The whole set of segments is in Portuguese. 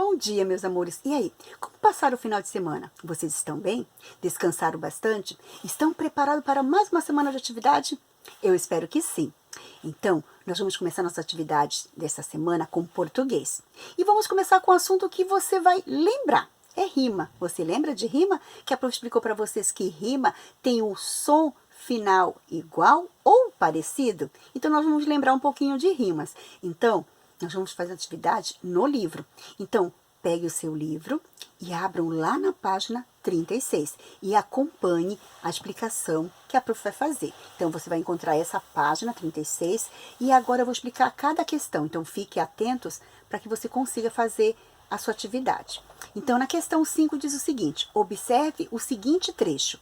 Bom dia, meus amores. E aí, como passaram o final de semana? Vocês estão bem? Descansaram bastante? Estão preparados para mais uma semana de atividade? Eu espero que sim. Então, nós vamos começar nossa atividade dessa semana com português. E vamos começar com um assunto que você vai lembrar. É rima. Você lembra de rima? Que a prof explicou para vocês que rima tem um som final igual ou parecido? Então, nós vamos lembrar um pouquinho de rimas. Então, nós vamos fazer a atividade no livro. Então, pegue o seu livro e abram lá na página 36 e acompanhe a explicação que a prof vai fazer. Então, você vai encontrar essa página 36 e agora eu vou explicar cada questão. Então, fiquem atentos para que você consiga fazer a sua atividade. Então, na questão 5 diz o seguinte: observe o seguinte trecho.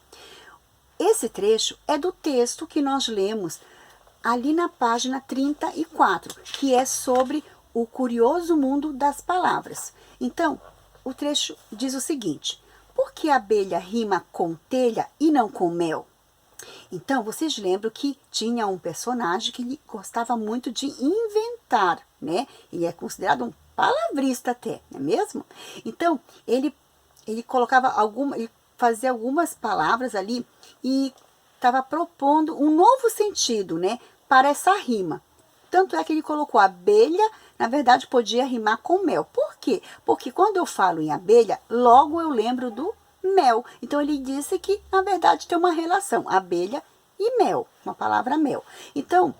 Esse trecho é do texto que nós lemos ali na página 34, que é sobre o curioso mundo das palavras. Então, o trecho diz o seguinte: por que a abelha rima com telha e não com mel? Então, vocês lembram que tinha um personagem que gostava muito de inventar, né? Ele é considerado um palavrista até, não é mesmo? Então, ele colocava ele fazia algumas palavras ali e estava propondo um novo sentido, né, para essa rima. Tanto é que ele colocou abelha, na verdade podia rimar com mel. Por quê? Porque quando eu falo em abelha, logo eu lembro do mel. Então ele disse que, na verdade, tem uma relação, abelha e mel, uma palavra mel. Então,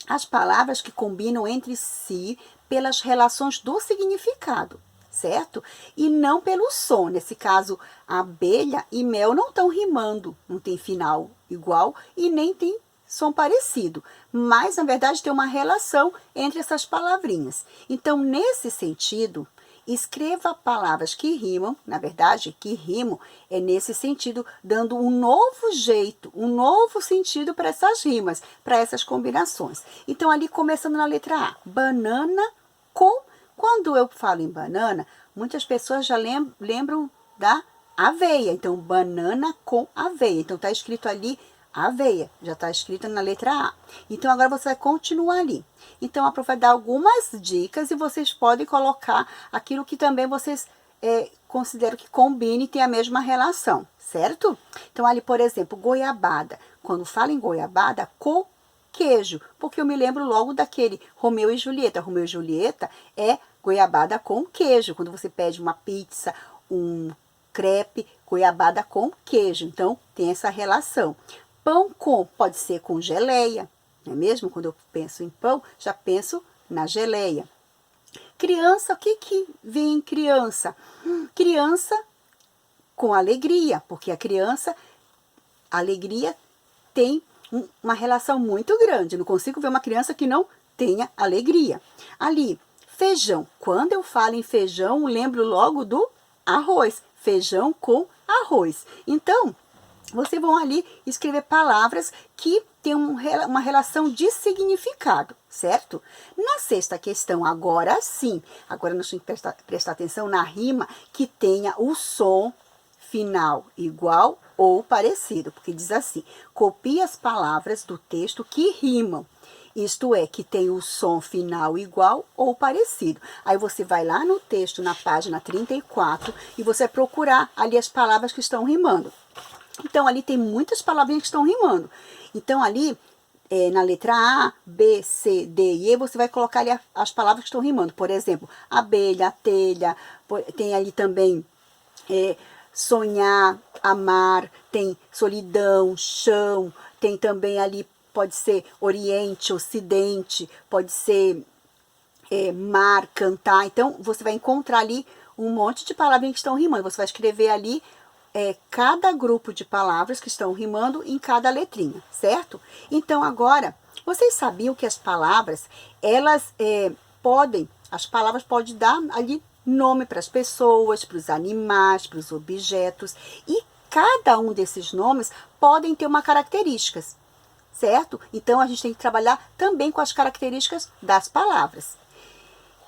as palavras que combinam entre si pelas relações do significado, certo? E não pelo som. Nesse caso, abelha e mel não estão rimando, não tem final igual e nem tem som parecido, mas na verdade tem uma relação entre essas palavrinhas. Então, nesse sentido, escreva palavras que rimam, na verdade, que rimam é nesse sentido, dando um novo jeito, um novo sentido para essas rimas, para essas combinações. Então, ali começando na letra A, banana com. Quando eu falo em banana, muitas pessoas já lembram da aveia. Então, banana com aveia. Então, está escrito ali aveia, já está escrito na letra A. Então, agora você vai continuar ali. Então, a prof vai dar algumas dicas e vocês podem colocar aquilo que também vocês consideram que combine e tem a mesma relação, certo? Então, ali, por exemplo, goiabada. Quando fala em goiabada, com queijo, porque eu me lembro logo daquele Romeu e Julieta. Romeu e Julieta é goiabada com queijo. Quando você pede uma pizza, um crepe, goiabada com queijo. Então, tem essa relação. Pão com, pode ser com geleia, não é mesmo? Quando eu penso em pão, já penso na geleia. Criança, o que vem em criança? Criança com alegria, porque a criança, a alegria tem uma relação muito grande. Eu não consigo ver uma criança que não tenha alegria. Ali, feijão. Quando eu falo em feijão, lembro logo do arroz. Feijão com arroz. Então, vocês vão ali escrever palavras que têm uma relação de significado, certo? Na sexta questão, agora sim, agora nós temos que prestar atenção na rima que tenha o som final igual ou parecido, porque diz assim: copie as palavras do texto que rimam, isto é, que tem o som final igual ou parecido. Aí você vai lá no texto, na página 34, e você vai procurar ali as palavras que estão rimando. Então, ali tem muitas palavrinhas que estão rimando. Então, ali, na letra A, B, C, D e E, você vai colocar ali as palavras que estão rimando. Por exemplo, abelha, telha, tem ali também sonhar, amar, tem solidão, chão, tem também ali, pode ser oriente, ocidente, pode ser mar, cantar. Então, você vai encontrar ali um monte de palavrinhas que estão rimando. Você vai escrever ali cada grupo de palavras que estão rimando em cada letrinha, certo? Então, agora, vocês sabiam que as palavras, as palavras podem dar ali nome para as pessoas, para os animais, para os objetos, e cada um desses nomes podem ter uma características, certo? Então, a gente tem que trabalhar também com as características das palavras.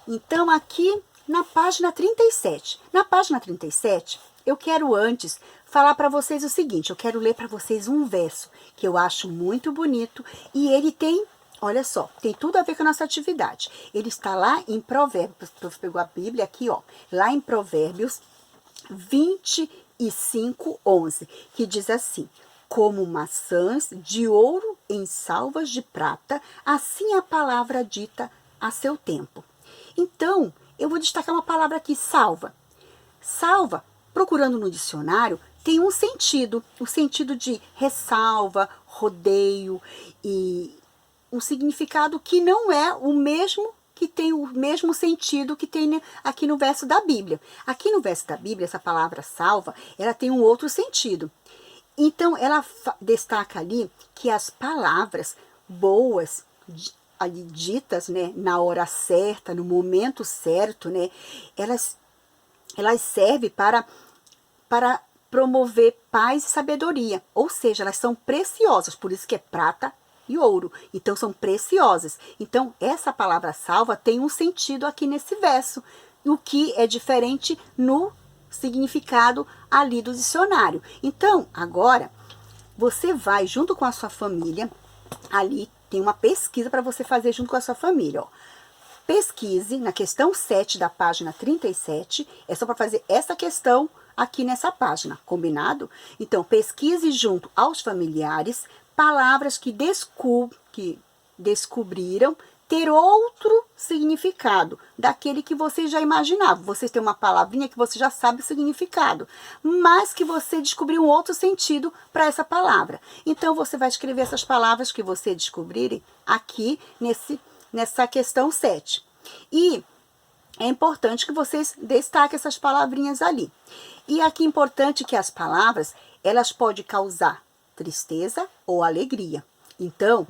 Então, aqui na página 37. Na página 37, eu quero antes falar para vocês o seguinte, eu quero ler para vocês um verso que eu acho muito bonito e ele tem, olha só, tem tudo a ver com a nossa atividade. Ele está lá em Provérbios, você pegou a Bíblia aqui, ó, lá em Provérbios 25:11, que diz assim: como maçãs de ouro em salvas de prata, assim a palavra dita a seu tempo. Então, eu vou destacar uma palavra aqui, salva. Salva, procurando no dicionário, tem um sentido, o sentido de ressalva, rodeio, e um significado que não é o mesmo, que tem o mesmo sentido que tem aqui no verso da Bíblia. Aqui no verso da Bíblia, essa palavra salva, ela tem um outro sentido. Então, ela destaca ali que as palavras boas, ali ditas, né, na hora certa, no momento certo, né, elas servem para promover paz e sabedoria. Ou seja, elas são preciosas, por isso que é prata e ouro. Então, são preciosas. Então, essa palavra salva tem um sentido aqui nesse verso, o que é diferente no significado ali do dicionário. Então, agora, você vai junto com a sua família, ali tem uma pesquisa para você fazer junto com a sua família, ó. Pesquise na questão 7 da página 37, é só para fazer essa questão aqui nessa página, combinado? Então, pesquise junto aos familiares palavras que descobriram ter outro significado daquele que você já imaginava. Vocês têm uma palavrinha que você já sabe o significado, mas que você descobriu um outro sentido para essa palavra. Então, você vai escrever essas palavras que você descobrirem aqui nessa questão 7. E é importante que vocês destaquem essas palavrinhas ali. E aqui é importante que as palavras, elas podem causar tristeza ou alegria. Então,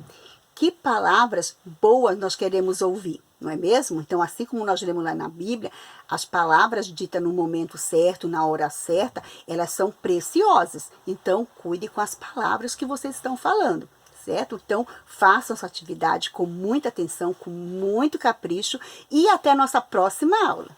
que palavras boas nós queremos ouvir, não é mesmo? Então, assim como nós lemos lá na Bíblia, as palavras ditas no momento certo, na hora certa, elas são preciosas. Então, cuide com as palavras que vocês estão falando, certo? Então, façam essa atividade com muita atenção, com muito capricho, e até a nossa próxima aula.